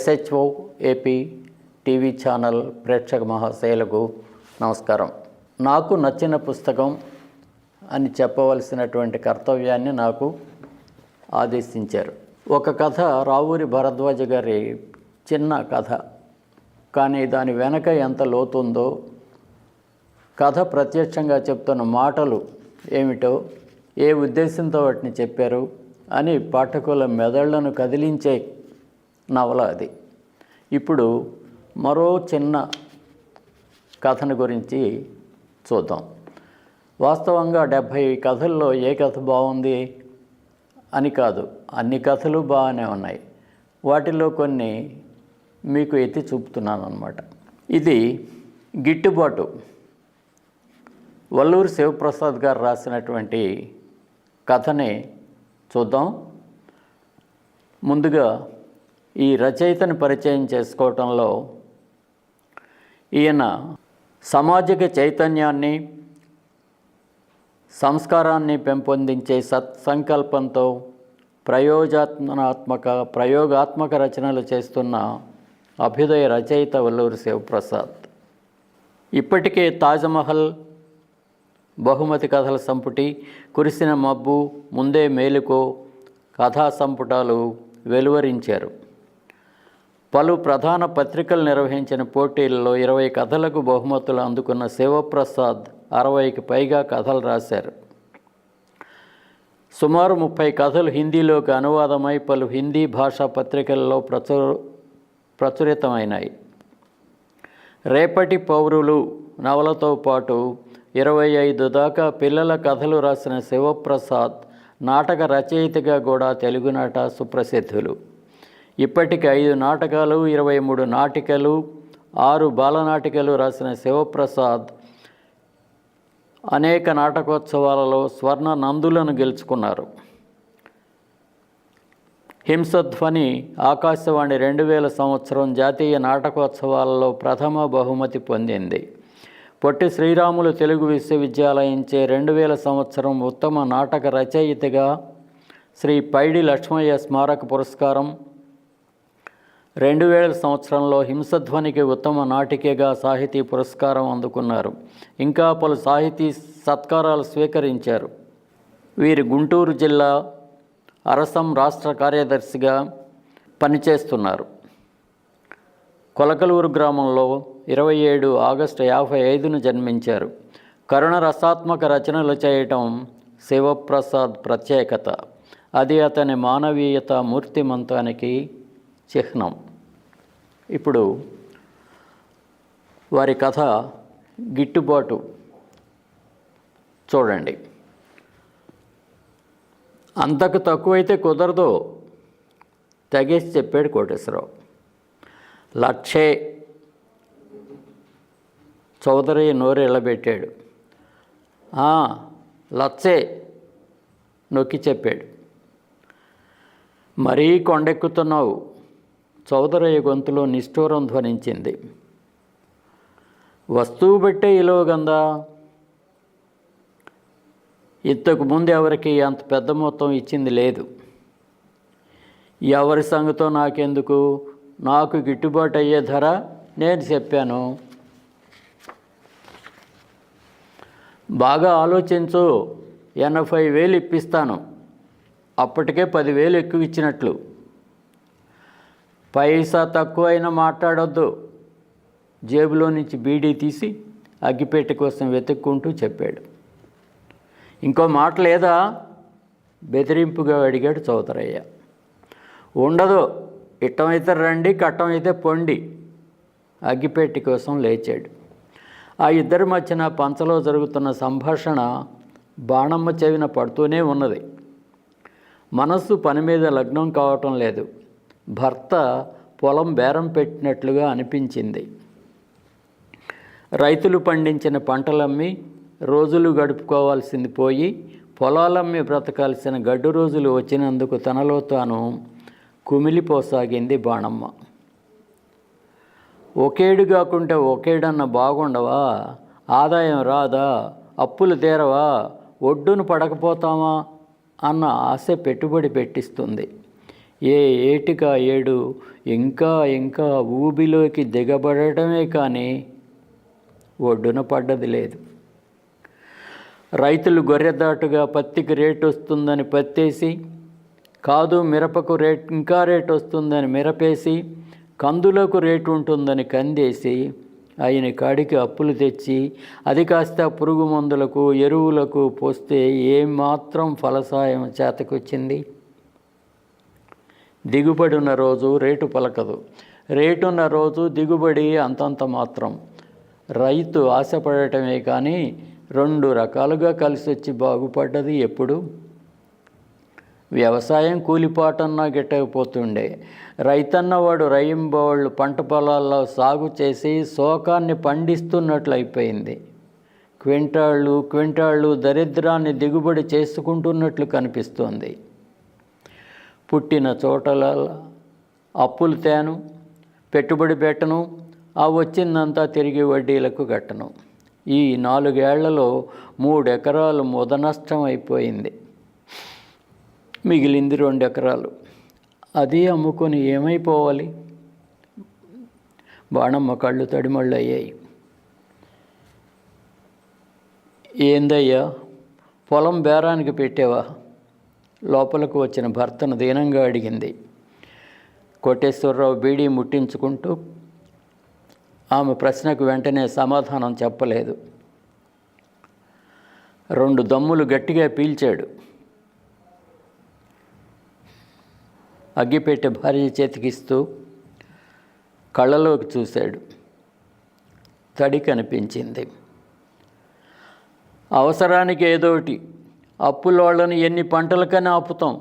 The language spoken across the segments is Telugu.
ఎస్హెచ్ఓ ఏపీ టీవీ ఛానల్ ప్రేక్షక మహాశయులకు నమస్కారం. నాకు నచ్చిన పుస్తకం అని చెప్పవలసినటువంటి కర్తవ్యాన్ని నాకు ఆదేశించారు. ఒక కథ రావూరి భరద్వాజ గారి చిన్న కథ, కానీ దాని వెనక ఎంత లోతుందో, కథ ప్రత్యక్షంగా చెప్తున్న మాటలు ఏమిటో, ఏ ఉద్దేశంతో వాటిని చెప్పారు అని పాఠకుల మెదళ్లను కదిలించే నవల అది. ఇప్పుడు మరో చిన్న కథను గురించి చూద్దాం. వాస్తవంగా 70 కథల్లో ఏ కథ బాగుంది అని కాదు, అన్ని కథలు బాగానే ఉన్నాయి. వాటిలో కొన్ని మీకు ఎత్తి చూపుతున్నాను అన్నమాట. ఇది గిట్టుబాటు, వల్లూరి శివప్రసాద్ గారు రాసినటువంటి కథని చూద్దాం. ముందుగా ఈ రచయితను పరిచయం చేసుకోవటంలో, ఈయన సామాజిక చైతన్యాన్ని, సంస్కారాన్ని పెంపొందించే సత్సంకల్పంతో ప్రయోగాత్మక రచనలు చేస్తున్న అభ్యుదయ రచయిత వల్లూరి శివప్రసాద్. ఇప్పటికే తాజ్మహల్, బహుమతి కథల సంపుటి, కురిసిన మబ్బు, ముందే మేలుకో కథా సంపుటాలు వెలువరించారు. పలు ప్రధాన పత్రికలు నిర్వహించిన పోటీల్లో 20 కథలకు బహుమతులు అందుకున్న శివప్రసాద్ 60కి పైగా కథలు రాశారు. సుమారు 30 కథలు హిందీలోకి అనువాదమై పలు హిందీ భాషా పత్రికల్లో ప్రచురితమైనాయి. రేపటి పౌరులు నవలతో పాటు 25 దాకా పిల్లల కథలు రాసిన శివప్రసాద్ నాటక రచయితగా కూడా తెలుగునాట సుప్రసిద్ధులు. ఇప్పటికి 5 నాటకాలు, 23 నాటికలు, 6 బాలనాటికలు రాసిన శివప్రసాద్ అనేక నాటకోత్సవాలలో స్వర్ణ నందులను గెలుచుకున్నారు. హింసధ్వని ఆకాశవాణి 2000 సంవత్సరం జాతీయ నాటకోత్సవాలలో ప్రథమ బహుమతి పొందింది. పొట్టి శ్రీరాములు తెలుగు విశ్వవిద్యాలయంచే 2000 సంవత్సరం ఉత్తమ నాటక రచయితగా శ్రీ పైడి లక్ష్మయ్య స్మారక పురస్కారం, 2000 సంవత్సరంలో హింసధ్వనికి ఉత్తమ నాటికగా సాహితీ పురస్కారం అందుకున్నారు. ఇంకా పలు సాహితీ సత్కారాలు స్వీకరించారు. వీరు గుంటూరు జిల్లా అరసం రాష్ట్ర కార్యదర్శిగా పనిచేస్తున్నారు. కొలకలూరు గ్రామంలో 27 ఆగస్టు 55ను జన్మించారు. కరుణ రసాత్మక రచనలు చేయటం శివప్రసాద్ ప్రత్యేకత. అది అతని మానవీయత మూర్తిమంతానికి చిహ్నం. ఇప్పుడు వారి కథ గిట్టుబాటు చూడండి. అంతకు తక్కువైతే కుదరదు, తెగేసి చెప్పాడు కోటేశ్వరరావు. లక్షే చౌదరి నోరు ఎళ్ళబెట్టాడు. లచ్చే నొక్కి చెప్పాడు. మరీ కొండెక్కుతున్నావు, చౌదరయ్య గొంతులో నిష్ఠూరం ధ్వనించింది. వస్తువు బట్టే ఇలువగందా, ఇంతకు ముందు ఎవరికి అంత పెద్ద మొత్తం ఇచ్చింది లేదు. ఎవరి సంగతో నాకెందుకు, నాకు గిట్టుబాటు అయ్యే ధర నేను చెప్పాను. బాగా ఆలోచించు, 80,000 ఇప్పిస్తాను. అప్పటికే 10,000 ఎక్కువ ఇచ్చినట్లు. పైసా తక్కువైనా మాట్లాడొద్దు. జేబులో నుంచి బీడీ తీసి అగ్గిపెట్టె కోసం వెతుక్కుంటూ చెప్పాడు. ఇంకో మాట లేదా, బెదిరింపుగా అడిగాడు చౌదరయ్య. ఉండదు, ఇట్టమైతే రండి, కట్టమైతే పొండి. అగ్గిపెట్టె కోసం లేచాడు. ఆ ఇద్దరి మధ్యన పంచలో జరుగుతున్న సంభాషణ బాణమ్మ చెవిన పడుతూనే ఉన్నది. మనస్సు పని మీద లగ్నం కావటం లేదు. భర్త పొలం బేరం పెట్టినట్లుగా అనిపించింది. రైతులు పండించిన పంటలమ్మి రోజులు గడుపుకోవాల్సింది పోయి పొలాలమ్మి బ్రతకాల్సిన గడ్డు రోజులు వచ్చినందుకు తనలో తాను కుమిలిపోసాగింది బాణమ్మ. ఒకేడు కాకుంటే ఒకేడన్న బాగుండవా, ఆదాయం రాదా, అప్పులు తీరవా, ఒడ్డును పడకపోతామా అన్న ఆశ పెట్టుబడి పెట్టిస్తుంది. ఏ ఏటికా ఏడు ఇంకా ఇంకా ఊబిలోకి దిగబడటమే కానీ ఒడ్డున పడ్డది లేదు. రైతులు గొర్రెదాటుగా పత్తికి రేటు వస్తుందని పత్తేసి, కాదు మిరపకు ఇంకా రేటు వస్తుందని మిరపేసి, కందులకు రేటు ఉంటుందని కందేసి, అయిన కాడికి అప్పులు తెచ్చి అది కాస్త పురుగు మందులకు ఎరువులకు పోస్తే ఏమాత్రం ఫలసాయం చేతకొచ్చింది? దిగుబడి ఉన్న రోజు రేటు పలకదు, రేటున్న రోజు దిగుబడి అంతంత మాత్రం. రైతు ఆశపడటమే కానీ 2 రకాలుగా కలిసి వచ్చి బాగుపడ్డది ఎప్పుడు? వ్యవసాయం కూలిపాటన్నా గిట్టకపోతుండే. రైతన్నవాడు రైంబవళ్ళు పంట పొలాల్లో సాగు చేసి శోకాన్ని పండిస్తున్నట్లు అయిపోయింది. క్వింటాళ్ళు దరిద్రాన్ని దిగుబడి చేసుకుంటున్నట్లు కనిపిస్తోంది. పుట్టిన చోటల అప్పులు తేను, పెట్టుబడి పెట్టను, ఆ వచ్చిందంతా తిరిగి వడ్డీలకు కట్టను. ఈ 4 ఏళ్లలో 3 ఎకరాలు ముదనష్టం అయిపోయింది. మిగిలింది 2 ఎకరాలు. అది అమ్ముకొని ఏమైపోవాలి? బాణమ్మ కళ్ళు తడిమళ్ళు అయ్యాయి. ఏందయ్యా, పొలం బేరానికి పెట్టావా? లోపలకు వచ్చిన భర్తను దీనంగా అడిగింది. కోటేశ్వరరావు బీడీ ముట్టించుకుంటూ ఆమె ప్రశ్నకు వెంటనే సమాధానం చెప్పలేదు. 2 దమ్ములు గట్టిగా పీల్చాడు. అగ్గిపెట్టె భార్య చేతికిస్తూ కళ్ళలోకి చూశాడు. తడి కనిపించింది. అవసరానికి ఏదోటి, అప్పులోళ్ళని ఎన్ని పంటలకని ఆపుతాం,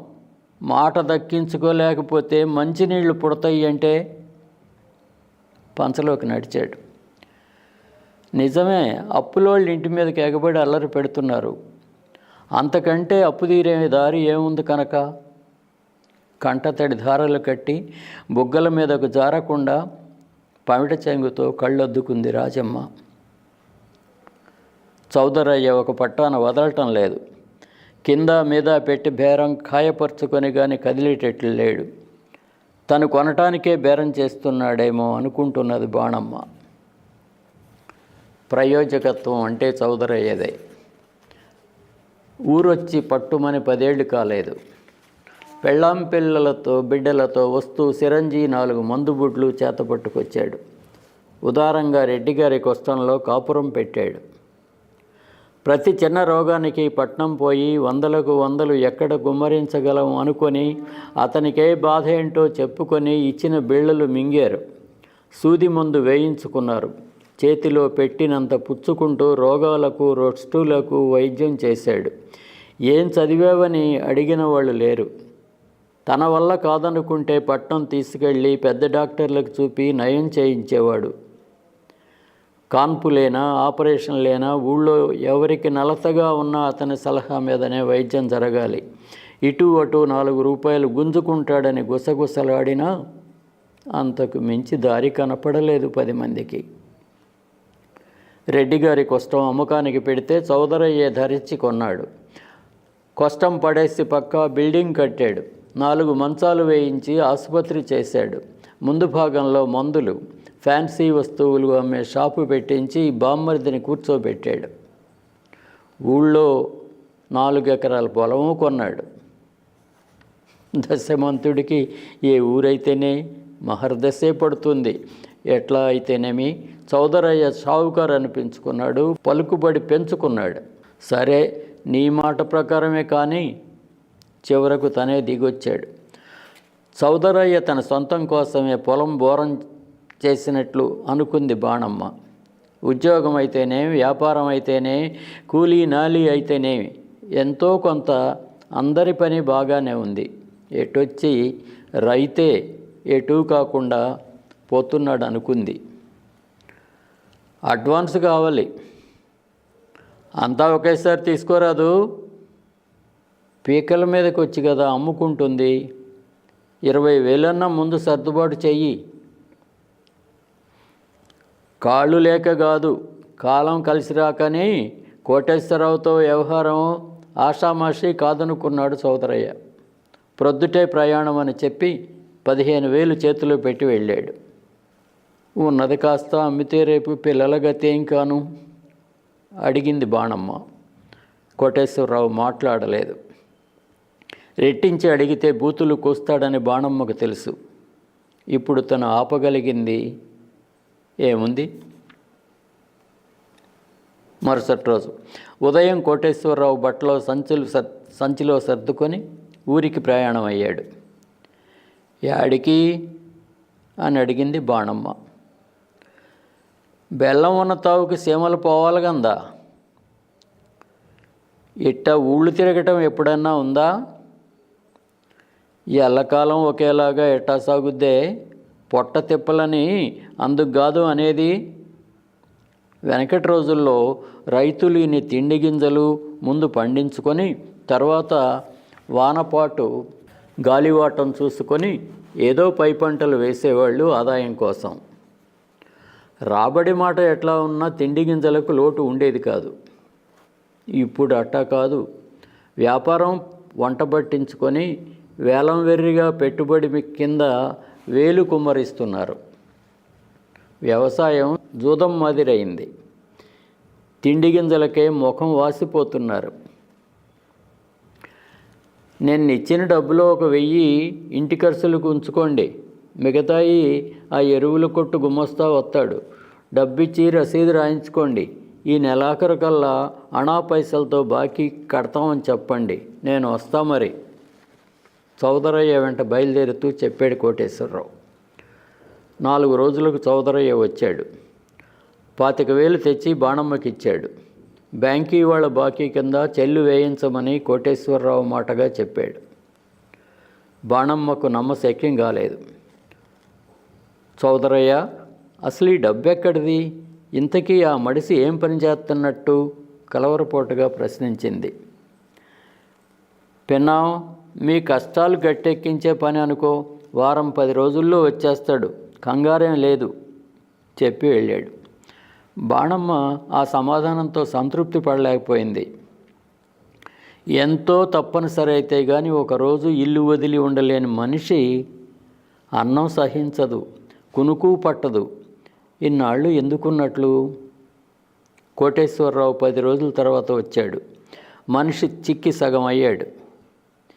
మాట దక్కించుకోలేకపోతే మంచినీళ్లు పుడతాయి అంటే పంచలోకి నడిచాడు. నిజమే, అప్పులోళ్ళు ఇంటి మీదకి ఎగబడి అల్లరి పెడుతున్నారు. అంతకంటే అప్పు తీరే దారి ఏముంది కనుక? కంటతడి ధారలు కట్టి బుగ్గల మీదకు జారకుండా పమిట చెంగుతో కళ్ళొద్దుకుంది రాజమ్మ. చౌదరయ్య ఒక పట్టాన వదలటం లేదు. కింద మీద పెట్టి బేరం ఖాయపరుచుకొని కానీ కదిలేటట్లు లేడు. తను కొనటానికే బేరం చేస్తున్నాడేమో అనుకుంటున్నది బాణమ్మ. ప్రయోజకత్వం అంటే చౌదరయ్యదే. ఊరొచ్చి పట్టుమని 10 ఏళ్ళు కాలేదు. పెళ్ళాం పిల్లలతో బిడ్డలతో వస్తూ సిరంజి 4 మందుబుడ్లు చేతపట్టుకొచ్చాడు. ఉదారంగా రెడ్డిగారి కొష్టంలో కాపురం పెట్టాడు. ప్రతి చిన్న రోగానికి పట్నం పోయి 100కు 100 ఎక్కడ గుమ్మరించగలం అనుకొని అతనికే బాధ ఏంటో చెప్పుకొని ఇచ్చిన బిళ్ళలు మింగారు. సూది మందు వేయించుకున్నారు. చేతిలో పెట్టినంత పుచ్చుకుంటూ రోగాలకు రొస్టులకు వైద్యం చేశాడు. ఏం చదివావని అడిగిన వాళ్ళు లేరు. తన వల్ల కాదనుకుంటే పట్నం తీసుకెళ్ళి పెద్ద డాక్టర్లకు చూపి నయం చేయించేవాడు. కాన్పులేనా ఆపరేషన్లేనా ఊళ్ళో ఎవరికి నలతగా ఉన్నా అతని సలహా మీదనే వైద్యం జరగాలి. ఇటు అటు 4 రూపాయలు గుంజుకుంటాడని గుసగుసలాడినా అంతకు మించి దారి కనపడలేదు 10 మందికి. రెడ్డిగారి కొష్టం అమ్మకానికి పెడితే చౌదరయ్యే ధరించి కొన్నాడు. కొష్టం పడేసి పక్కా బిల్డింగ్ కట్టాడు. 4 మంచాలు వేయించి ఆసుపత్రి చేశాడు. ముందు భాగంలో మందులు, ఫ్యాన్సీ వస్తువులు అమ్మే షాపు పెట్టించి బామ్మర్దిని కూర్చోబెట్టాడు. ఊళ్ళో 4 ఎకరాల పొలము కొన్నాడు. దశమంతుడికి ఏ ఊరైతేనే మహర్దశే పడుతుంది. ఎట్లా అయితేనేమి చౌదరయ్య షావుకారు అనిపించుకున్నాడు, పలుకుబడి పెంచుకున్నాడు. సరే, నీ మాట ప్రకారమే కానీ చివరకు తనే దిగొచ్చాడు. చౌదరయ్య తన సొంతం కోసమే పొలం బోరం చేసినట్లు అనుకుంది బాణమ్మ. ఉద్యోగం అయితేనేమి, వ్యాపారం అయితేనే, కూలీ నాలి అయితేనేమి ఎంతో కొంత అందరి పని బాగానే ఉంది. ఎటొచ్చి రైతే ఎటూ కాకుండా పోతున్నాడు అనుకుంది. అడ్వాన్స్ కావాలి, అంతా ఒకేసారి తీసుకోరాదు. పీకల మీదకి వచ్చి కదా అమ్ముకుంటుంది. 20,000 ముందు సర్దుబాటు చెయ్యి. కాళ్ళు లేక కాదు, కాలం కలిసి రాకని కోటేశ్వరరావుతో వ్యవహారం ఆషామాషి కాదనుకున్నాడు చౌదరయ్య. ప్రొద్దుటే ప్రయాణం అని చెప్పి 15,000 చేతిలో పెట్టి వెళ్ళాడు. ఉన్నది కాస్త అమ్మితే రేపు పిల్లల గతి ఏం కాను అడిగింది బాణమ్మ. కోటేశ్వరరావు మాట్లాడలేదు. రెట్టించి అడిగితే బూతులు కూస్తాడని బాణమ్మకు తెలుసు. ఇప్పుడు తను ఆపగలిగింది ఏముంది? మరుసటి రోజు ఉదయం కోటేశ్వరరావు బట్టలో సంచిలో సర్దుకొని ఊరికి ప్రయాణం అయ్యాడు. యాడికి అని అడిగింది బాణమ్మ. బెల్లం ఉన్న తావుకి సీమలు పోవాలి గందా. ఇట్ట ఊళ్ళు తిరగటం ఎప్పుడన్నా ఉందా? ఎల్లకాలం ఒకేలాగా ఎట్టా సాగుద్దే. పొట్ట తిప్పలని అందుకు కాదు అనేది. వెనకటి రోజుల్లో రైతులు ఇన్ని తిండి గింజలు ముందు పండించుకొని తర్వాత వానపాటు గాలివాటం చూసుకొని ఏదో పై పంటలు వేసేవాళ్ళు ఆదాయం కోసం. రాబడి మాట ఎట్లా ఉన్నా తిండి గింజలకు లోటు ఉండేది కాదు. ఇప్పుడు అట్టా కాదు. వ్యాపారం వంట పట్టించుకొని వేలం వెర్రిగా పెట్టుబడి కింద వేలు కుమ్మరిస్తున్నారు. వ్యవసాయం జూదం మాదిరైంది. తిండి గింజలకే ముఖం వాసిపోతున్నారు. నేను ఇచ్చిన డబ్బులో 1,000 ఇంటి ఖర్చులకు ఉంచుకోండి, మిగతాయి ఆ ఎరువుల కొట్టు గుమస్తా వస్తాడు, డబ్బిచ్చి రసీదు రాయించుకోండి, ఈ నెలాఖరు కల్లా అణా పైసలతో బాకీ కడతామని చెప్పండి, నేను వస్తా మరి. చౌదరయ్య వెంట బయలుదేరుతూ చెప్పాడు కోటేశ్వరరావు. 4 రోజులకు చౌదరయ్య వచ్చాడు. 25,000 తెచ్చి బాణమ్మకి ఇచ్చాడు. బ్యాంకీ వాళ్ళ బాకీ కింద చెల్లు వేయించమని కోటేశ్వరరావు మాటగా చెప్పాడు. బాణమ్మకు నమ్మశక్యం కాలేదు. చౌదరయ్య, అసలు ఈ డబ్బెక్కడిది? ఇంతకీ ఆ మడిసి ఏం పని చేస్తున్నట్టు కలవరపోటుగా ప్రశ్నించింది. పిన్నాం, మీ కష్టాలు గట్టెక్కించే పని అనుకో, వారం 10 రోజుల్లో వచ్చేస్తాడు, కంగారేం లేదు చెప్పి వెళ్ళాడు. బాణమ్మ ఆ సమాధానంతో సంతృప్తి పడలేకపోయింది. ఎంతో తప్పనిసరి అయితే కానీ ఒకరోజు ఇల్లు వదిలి ఉండలేని మనిషి అన్నం సహించదు, కునుకు పట్టదు. ఇన్నాళ్ళు ఎందుకున్నట్లు? కోటేశ్వరరావు 10 రోజుల తర్వాత వచ్చాడు. మనిషి చిక్కి సగం అయ్యాడు.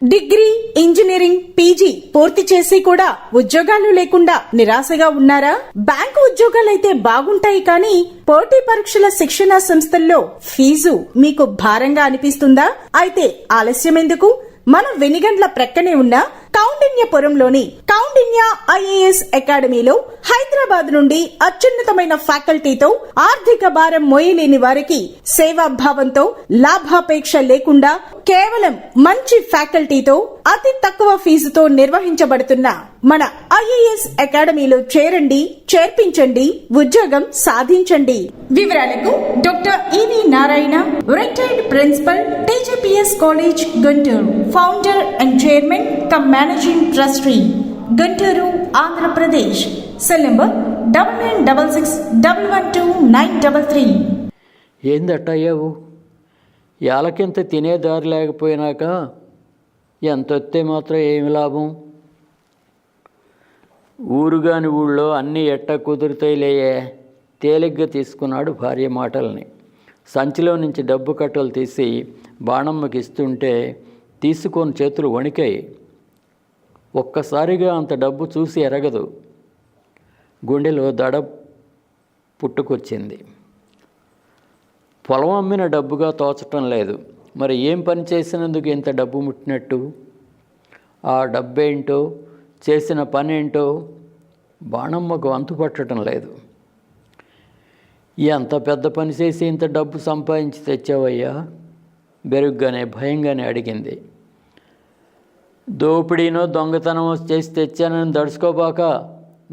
డిగ్రీ, ఇంజనీరింగ్, పీజీ పూర్తి చేసి కూడా ఉద్యోగాలు లేకుండా నిరాశగా ఉన్నారా? బ్యాంకు ఉద్యోగాలైతే బాగుంటాయి కానీ పోటీ పరీక్షల శిక్షణా సంస్థల్లో ఫీజు మీకు భారంగా అనిపిస్తుందా? అయితే ఆలస్యం ఎందుకు? మన వెనిగండ్ల ప్రక్కనే ఉన్న కౌండిన్యపురంలోని కౌండిన్య ఐఏఎస్ అకాడమీలో హైదరాబాద్ నుండి అత్యున్నతమైన ఫ్యాకల్టీతో ఆర్థిక భారం మోయలేని వారికి సేవాభావంతో లాభాపేక్ష లేకుండా కేవలం మంచి ఫ్యాకల్టీతో అతి తక్కువ ఫీజుతో నిర్వహించబడుతున్న మన ఐఏఎస్ అకాడమీలో చేరండి, చేర్పించండి, ఉద్యోగం సాధించండి. వివరాలకు doctor E V Narayana, retired principal, TGPS college, Guntur, founder and chairman cum managing trustee, Guntur, Andhra Pradesh. Cell number 9966112933. ఏందట్టయ్యావు? యాలకింత తినేదారి లేకపోయినాక ఎంతొత్తే మాత్రం ఏమి లాభం? ఊరుగాని ఊళ్ళో అన్నీ ఎట్ట కుదురుతాయిలేయే. తేలిగ్గా తీసుకున్నాడు భార్య మాటల్ని. సంచిలో నుంచి డబ్బు కట్టలు తీసి బాణమ్మకి ఇస్తుంటే తీసుకొని చేతులు వణికాయి. ఒక్కసారిగా అంత డబ్బు చూసి ఎరగదు. గుండెలో దడ పుట్టుకొచ్చింది. పొలం అమ్మిన డబ్బుగా తోచటం లేదు. మరి ఏం పని చేసినందుకు ఇంత డబ్బు ముట్టినట్టు? ఆ డబ్బేంటో, చేసిన పనేంటో బాణమ్మకు అంతుపట్టడం లేదు. ఎంత పెద్ద పని చేసి ఇంత డబ్బు సంపాదించి తెచ్చావయ్యా? బెరుగ్గానే భయంగానే అడిగింది. దోపిడీనో దొంగతనమో చేసి తెచ్చానని దడుచుకోబాక,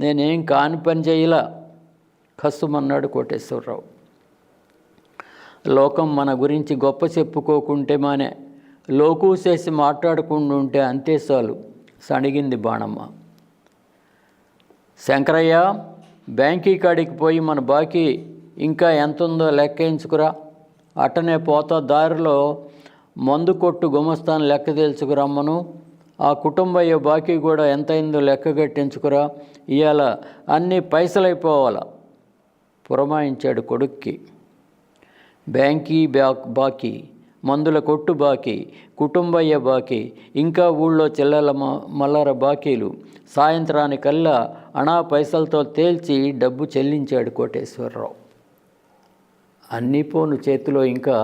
నేనేం కాని పని చేయలా కస్సుమన్నాడు కోటేశ్వరరావు. లోకం మన గురించి గొప్ప చెప్పుకోకుంటే మానే, లోకు చేసి మాట్లాడకుండా ఉంటే అంతే చాలు సణిగింది బాణమ్మ. శంకరయ్య, బ్యాంకీ కాడికి పోయి మన బాకీ ఇంకా ఎంతుందో లెక్కించుకురా. అట్టనే పోతా దారిలో మందు కొట్టు గుమస్తాను లెక్క తెలుసుకురమ్మను. ఆ కుటుంబయ్య బాకీ కూడా ఎంతైందో లెక్కగట్టించుకురా, ఇవాళ అన్నీ పైసలైపోవాలా పురమాయించాడు కొడుక్కి. బ్యాంకీ బాకీ, మందుల కొట్టు బాకీ, కుటుంబయ్య బాకీ, ఇంకా ఊళ్ళో చెల్లెల మల్లర బాకీలు. సాయంత్రానికల్లా అణా పైసలతో తేల్చి డబ్బు చెల్లించాడు కోటేశ్వరరావు. అన్నీ పోను చేతిలో ఇంకా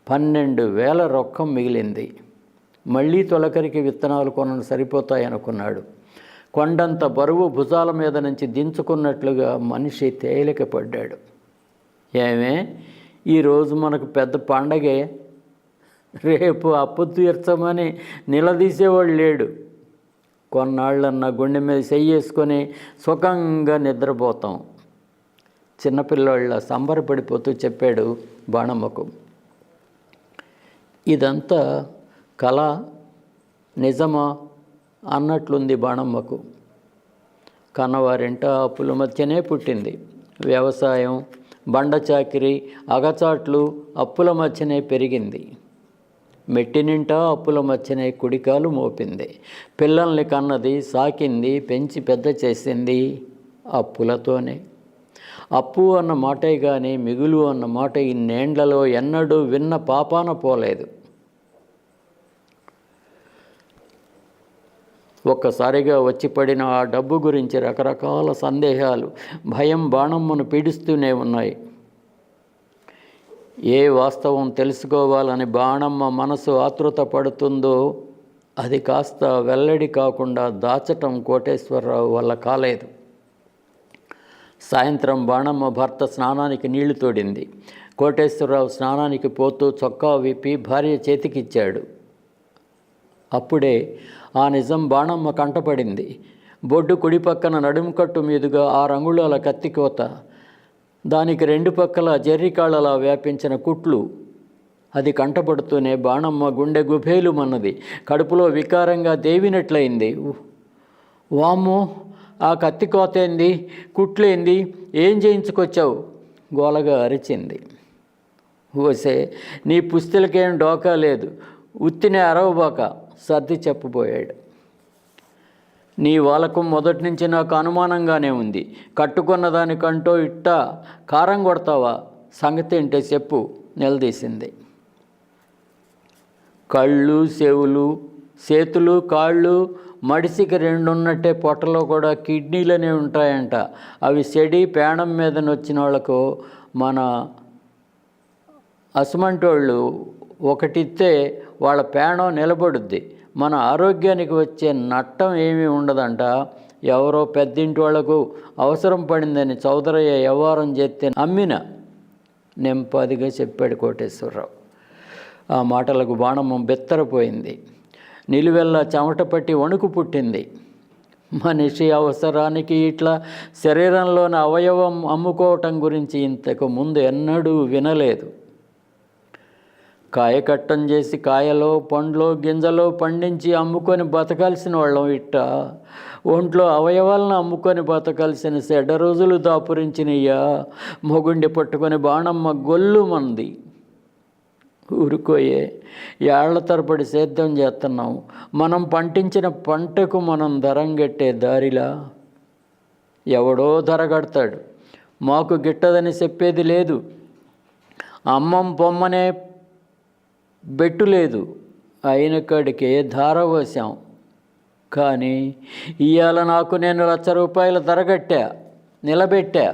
12,000 రొక్కం మిగిలింది. మళ్ళీ తొలకరికి విత్తనాలు కొనను సరిపోతాయనుకున్నాడు. కొండంత బరువు భుజాల మీద నుంచి దించుకున్నట్లుగా మనిషి తేలికపడ్డాడు. ఏమే, ఈరోజు మనకు పెద్ద పండగే, రేపు అప్పు తీర్చమని నిలదీసేవాడు లేడు. కొన్నాళ్ళన్న గుండె మీద చెయ్యేసుకొని సుఖంగా నిద్రపోతాం. చిన్నపిల్లాళ్ళ సంబరపడిపోతూ చెప్పాడు బాణమ్మకు. ఇదంతా కళ నిజమా అన్నట్లుంది బాణమ్మకు. కన్నవారింట అప్పుల మధ్యనే పుట్టింది. వ్యవసాయం, బండ చాకిరి, అగచాట్లు అప్పుల మధ్యనే పెరిగింది. మెట్టినింటా అప్పుల మధ్యనే కుడికాలు మోపింది. పిల్లల్ని కన్నది, సాకింది, పెంచి పెద్ద చేసింది అప్పులతోనే. అప్పు అన్న మాటే కానీ మిగులు అన్న మాట ఇన్నేండ్లలో ఎన్నడూ విన్న పాపాన పోలేదు. ఒక్కసారిగా వచ్చి పడిన ఆ డబ్బు గురించి రకరకాల సందేహాలు, భయం బాణమ్మను పీడిస్తూనే ఉన్నాయి. ఏ వాస్తవం తెలుసుకోవాలని బాణమ్మ మనసు ఆతృత పడుతుందో అది కాస్త వెల్లడి కాకుండా దాచటం కోటేశ్వరరావు వల్ల కాలేదు. సాయంత్రం బాణమ్మ భర్త స్నానానికి నీళ్లు తోడింది. కోటేశ్వరరావు స్నానానికి పోతూ చొక్కా విప్పి భార్య చేతికిచ్చాడు. అప్పుడే ఆ నిజం బాణమ్మ కంటపడింది. బొడ్డు కుడి పక్కన నడుముకట్టు మీదుగా 6 అంగుళాల కత్తికోత, దానికి 2 పక్కల జర్రికాళ్ళలా వ్యాపించిన కుట్లు. అది కంటపడుతూనే బాణమ్మ గుండె గుభేలుమన్నది. కడుపులో వికారంగా దేవినట్లయింది. వామ్మో, ఆ కత్తి కోతేంది, కుట్లేంది, ఏం చేయించుకొచ్చావు గోలగా అరిచింది. ఓసే, నీ పుస్తలకేం డోకా లేదు, ఉత్తినే అరవబాక సర్ది చెప్పబోయాడు. నీ వాలకం మొదటి నుంచి నాకు అనుమానంగానే ఉంది. కట్టుకున్న దానికంటూ ఇట్టా కారం కొడతావా? సంగతి ఏంటే చెప్పు నిలదీసింది. కళ్ళు, చెవులు, చేతులు, కాళ్ళు మడిసికి 2 ఉన్నట్టే పొట్టలో కూడా కిడ్నీలనే ఉంటాయంట. అవి చెడి పేణం మీద నొచ్చిన వాళ్ళకు మన అసుమంటోళ్ళు ఒకటిస్తే వాళ్ళ పేణం నిలబడుద్ది. మన ఆరోగ్యానికి వచ్చే నట్టం ఏమీ ఉండదంట. ఎవరో పెద్దింటి వాళ్లకు అవసరం పడిందని చౌదరయ్య వ్యవహారం చేస్తే అమ్మిన నెంపాదిగా చెప్పాడు కోటేశ్వరరావు. ఆ మాటలకు బాణమ్మ బెత్తరపోయింది. నిలువెల్లా చెమట పట్టి వణుకు పుట్టింది. మనిషి అవసరానికి ఇట్లా శరీరంలోని అవయవం అమ్ముకోవటం గురించి ఇంతకు ముందు ఎన్నడూ వినలేదు. కాయకట్టం చేసి కాయలో, పండ్లో, గింజలో పండించి అమ్ముకొని బతకాల్సిన వాళ్ళం ఇట్ట ఒంట్లో అవయవాలను అమ్ముకొని బతకాల్సిన చెడ్డ రోజులు దాపురించినయ్యా. మొగుండి పట్టుకొని బాణమ్మ గొల్లుమంది. ఊరుకోయే, ఏళ్ల తరబడి సేద్యం చేస్తున్నాం. మనం పండించిన పంటకు మనం ధరంగెట్టే దారిలా ఎవడో ధరగడతాడు. మాకు గిట్టదని చెప్పేది లేదు. అమ్మం పొమ్మనే బెట్టు లేదు. అయిన కాడికే ధార పోసాం. కానీ ఇవాళ నాకు నేను ₹1,00,000 ధరగట్టా, నిలబెట్టా.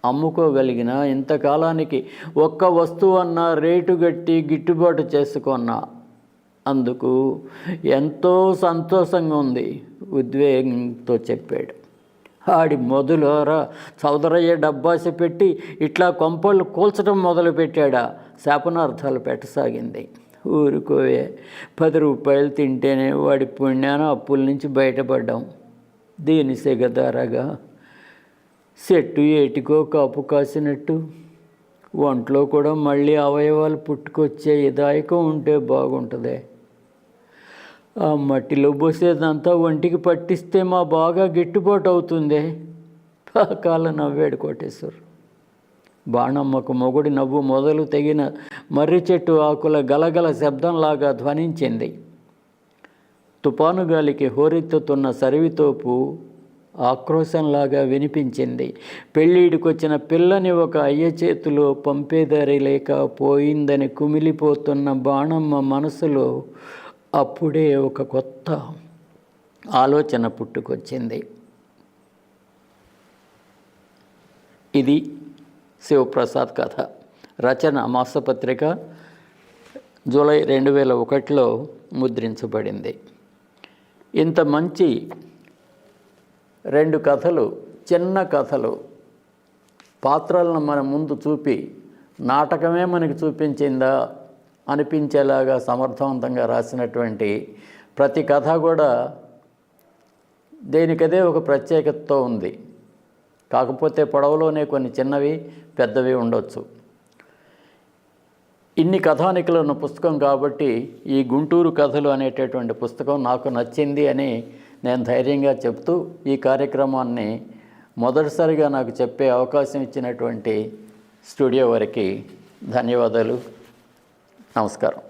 అమ్ముకోగలిగిన ఇంతకాలానికి ఒక్క వస్తువు అన్నా రేటు గట్టి గిట్టుబాటు చేసుకున్నా. అందుకు ఎంతో సంతోషంగా ఉంది ఉద్వేగంతో చెప్పాడు. ఆడి మొదలురా చౌదరయ్య డబ్బాస పెట్టి ఇట్లా కొంపళ్ళు కూల్చడం మొదలుపెట్టాడా? శాపనార్థాలు పెట్టసాగింది. ఊరుకోవే, ₹10 తింటేనే వాడి పుణ్యాన అప్పుల నుంచి బయటపడ్డాం. దీని సెగదారగా చెట్టు ఏటికో కాపు కాసినట్టు ఒంట్లో కూడా మళ్ళీ అవయవాలు పుట్టుకొచ్చే ఇదాయకం ఉంటే బాగుంటుంది. ఆ మట్టిలో పోసేదంతా ఒంటికి పట్టిస్తే మా బాగా గిట్టుబాటు అవుతుందే. పాకాల నవ్వాడు కోటేశ్వర్. బాణమ్మకు మొగుడి నవ్వు మొదలు తెగిన మర్రి చెట్టు ఆకుల గలగల శబ్దంలాగా ధ్వనించింది. తుపాను గాలికి హోరెత్తుతున్న సరివితోపు ఆక్రోశంలాగా వినిపించింది. పెళ్ళిడికొచ్చిన పిల్లని ఒక అయ్య చేతిలో పంపేదారి లేక పోయిందని కుమిలిపోతున్న బాణమ్మ మనసులో అప్పుడే ఒక కొత్త ఆలోచన పుట్టుకొచ్చింది. ఇది శివప్రసాద్ కథ. రచన మాసపత్రిక, జూలై 2001లో ముద్రించబడింది. ఇంత మంచి 2 కథలు, చిన్న కథలు, పాత్రలను మన ముందు చూపి నాటకమే మనకి చూపించిందా అనిపించేలాగా సమర్థవంతంగా రాసినటువంటి ప్రతి కథ కూడా దేనికదే ఒక ప్రత్యేకతతో ఉంది. కాకపోతే పొడవులోనే కొన్ని చిన్నవి పెద్దవి ఉండొచ్చు. ఇన్ని కథానికలు ఉన్న పుస్తకం కాబట్టి ఈ గుంటూరు కథలు అనేటటువంటి పుస్తకం నాకు నచ్చింది అని నేను ధైర్యంగా చెప్తూ ఈ కార్యక్రమాన్ని మొదటిసారిగా నాకు చెప్పే అవకాశం ఇచ్చినటువంటి స్టూడియో వారికి ధన్యవాదాలు. నమస్కారం.